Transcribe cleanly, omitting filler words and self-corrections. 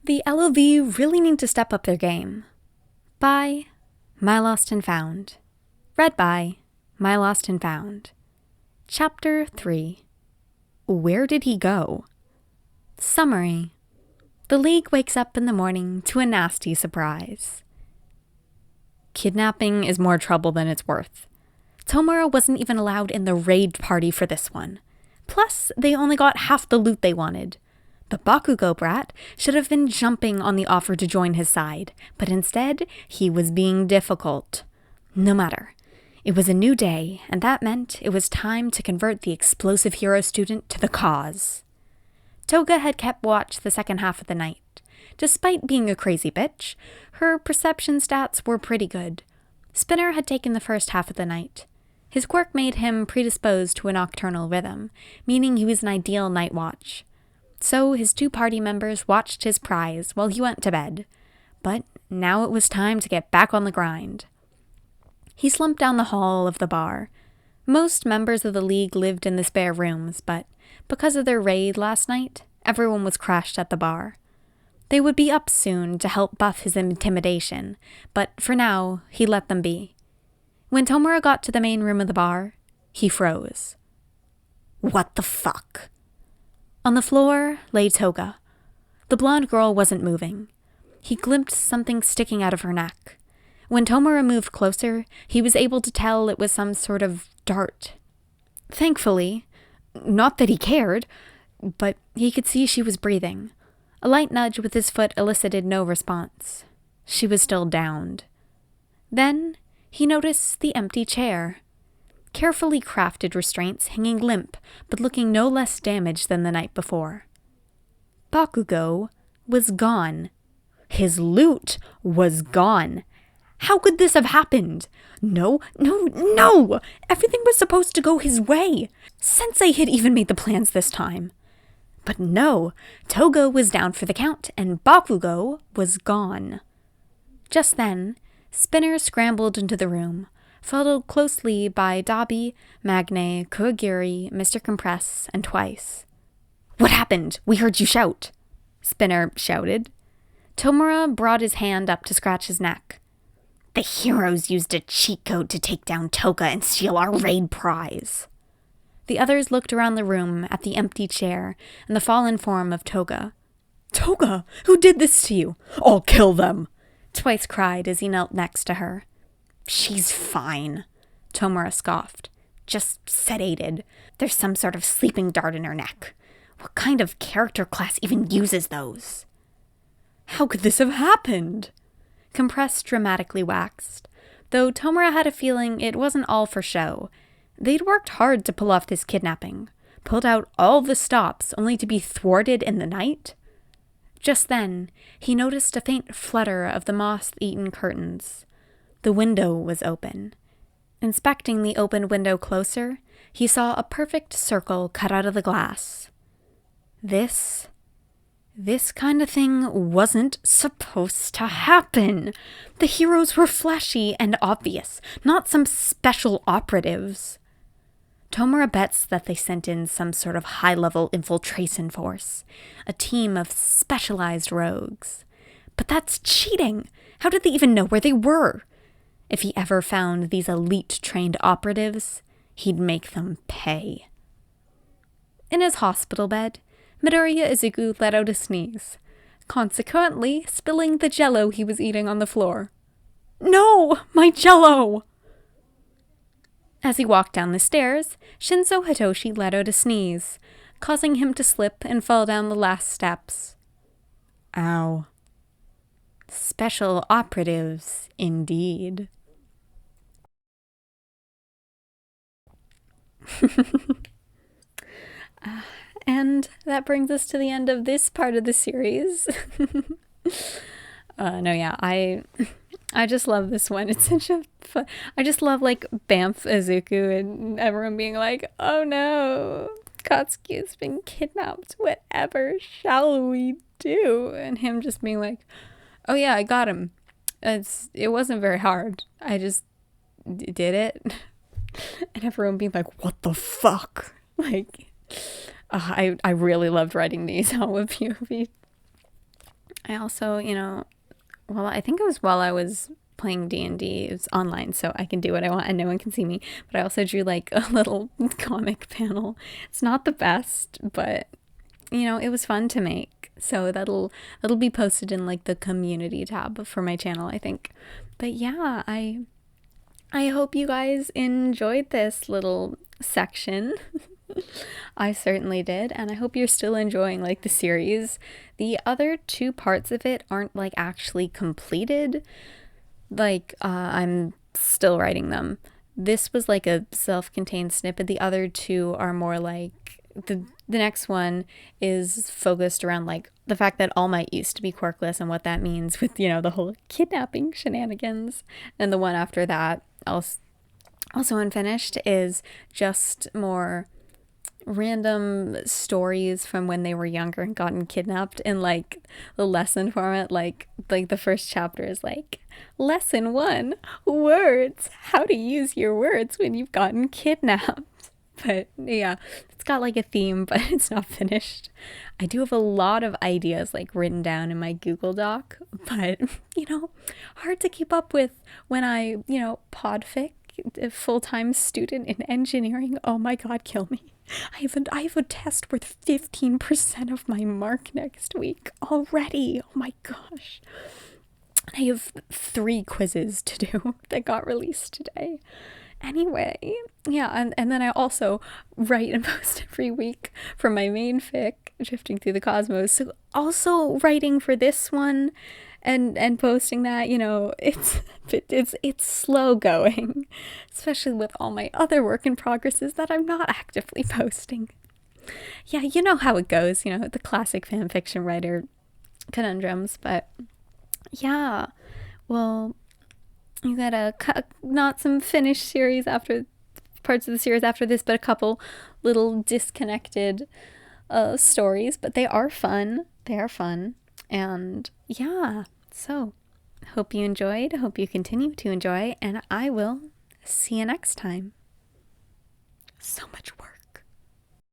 The LOV really need to step up their game. By My Lost and Found. Read by My Lost and Found. Chapter 3. Where did he go? Summary. The League wakes up in the morning to a nasty surprise. Kidnapping is more trouble than it's worth. Tomura wasn't even allowed in the raid party for this one. Plus, they only got half the loot they wanted. The Bakugo brat should have been jumping on the offer to join his side, but instead, he was being difficult. No matter. It was a new day, and that meant it was time to convert the explosive hero student to the cause. Toga had kept watch the second half of the night. Despite being a crazy bitch, her perception stats were pretty good. Spinner had taken the first half of the night. His quirk made him predisposed to a nocturnal rhythm, meaning he was an ideal night watch. So his two party members watched his prize while he went to bed. But now it was time to get back on the grind. He slumped down the hall of the bar. Most members of the League lived in the spare rooms, but because of their raid last night, everyone was crashed at the bar. They would be up soon to help buff his intimidation, but for now, he let them be. When Tomura got to the main room of the bar, he froze. What the fuck? On the floor lay Toga. The blonde girl wasn't moving. He glimpsed something sticking out of her neck. When Tomura moved closer, he was able to tell it was some sort of dart. Thankfully, not that he cared, but he could see she was breathing. A light nudge with his foot elicited no response. She was still downed. Then he noticed the empty chair. Carefully crafted restraints hanging limp, but looking no less damaged than the night before. Bakugo was gone. His loot was gone. How could this have happened? No! Everything was supposed to go his way. Sensei had even made the plans this time. But no, Toga was down for the count, and Bakugo was gone. Just then, Spinner scrambled into the room, followed closely by Dabi, Magne, Kurogiri, Mr. Compress, and Twice. What happened? We heard you shout, Spinner shouted. Tomura brought his hand up to scratch his neck. The heroes used a cheat code to take down Toga and steal our raid prize. The others looked around the room at the empty chair and the fallen form of Toga. Toga, who did this to you? I'll kill them, Twice cried as he knelt next to her. She's fine, Tomura scoffed. Just sedated. There's some sort of sleeping dart in her neck. What kind of character class even uses those? How could this have happened? Compress dramatically waxed, though Tomura had a feeling it wasn't all for show. They'd worked hard to pull off this kidnapping, pulled out all the stops only to be thwarted in the night. Just then, he noticed a faint flutter of the moth-eaten curtains. The window was open. Inspecting the open window closer, he saw a perfect circle cut out of the glass. This kind of thing wasn't supposed to happen. The heroes were flashy and obvious, not some special operatives. Tomura bets that they sent in some sort of high-level infiltration force, a team of specialized rogues. But that's cheating! How did they even know where they were? If he ever found these elite-trained operatives, he'd make them pay. In his hospital bed, Midoriya Izuku let out a sneeze, consequently spilling the jello he was eating on the floor. No! My jello! As he walked down the stairs, Shinzo Hitoshi let out a sneeze, causing him to slip and fall down the last steps. Ow. Special operatives, indeed. And that brings us to the end of this part of the series. I just love this one. It's such a fun... I just love, like, Bamf Izuku and everyone being like, oh no, Katsuki's been kidnapped. Whatever shall we do? And him just being like, oh yeah, I got him. It wasn't very hard. I just did it. And everyone being like, what the fuck? Like... I really loved writing these. How would you be? I also, well, I think it was while I was playing D&D. It was online, so I can do what I want and no one can see me. But I also drew like a little comic panel. It's not the best, but it was fun to make. So that'll be posted in like the community tab for my channel, I think. But yeah, I hope you guys enjoyed this little section. I certainly did, and I hope you're still enjoying like the series. The other two parts of it aren't like actually completed. Like I'm still writing them. This was like a self-contained snippet. The other two are more like the next one is focused around like the fact that All Might used to be quirkless and what that means with the whole kidnapping shenanigans. And the one after that, also unfinished, is just more random stories from when they were younger and gotten kidnapped in like the lesson format. Like the first chapter is like lesson 1, words, how to use your words when you've gotten kidnapped. But yeah, it's got like a theme, but it's not finished. I do have a lot of ideas like written down in my Google Doc, but hard to keep up with when I PODFIC, a full-time student in engineering. Oh my god, kill me. I have a test worth 15% of my mark next week already. Oh my gosh. I have 3 quizzes to do that got released today. Anyway, yeah, and then I also write and post every week for my main fic, Drifting Through the Cosmos. So also writing for this one and posting that, it's slow going, especially with all my other work in progresses that I'm not actively posting. Yeah, you know how it goes, the classic fan fiction writer conundrums. But yeah, well, you got not some finished series after parts of the series after this, but a couple little disconnected stories, but they are fun. And yeah, so hope you enjoyed, hope you continue to enjoy, and I will see you next time. So much work.